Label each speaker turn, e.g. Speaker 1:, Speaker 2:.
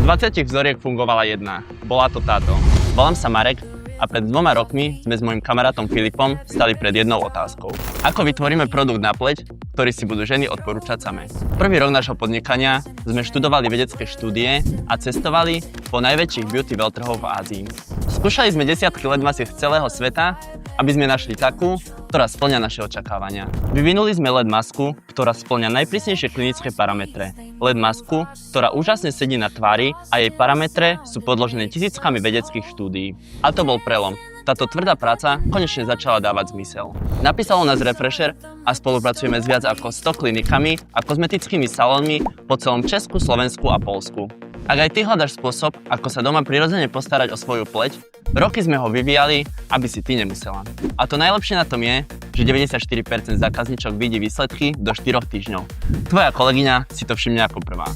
Speaker 1: 20 vzoriek fungovala jedna. Bola to táto. Volám sa Marek a pred 2 rokmi sme s mojim kamarátom Filipom stali pred jednou otázkou. Ako vytvoríme produkt na pleť, ktorý si budú ženy odporúčať samé? Prvý rok nášho podnikania sme študovali vedecké štúdie a cestovali po najväčších beauty veľtrhoch v Ázii. Skúšali sme desiatky LED masiek z celého sveta, aby sme našli takú, ktorá spĺňa naše očakávania. Vyvinuli sme LED masku, ktorá spĺňa najprísnejšie klinické parametre. LED masku, ktorá úžasne sedí na tvári a jej parametre sú podložené tisíckami vedeckých štúdií. A to bol prelom. Táto tvrdá práca konečne začala dávať zmysel. Napísalo nás Refresher a spolupracujeme s viac ako 100 klinikami a kozmetickými salónmi po celom Česku, Slovensku a Poľsku. Ak aj ty hľadaš spôsob, ako sa doma prirodzene postarať o svoju pleť, roky sme ho vyvíjali, aby si ty nemusela. A to najlepšie na tom je, že 94% zákazníčok vidí výsledky do 4 týždňov. Tvoja kolegyňa si to všimne ako prvá.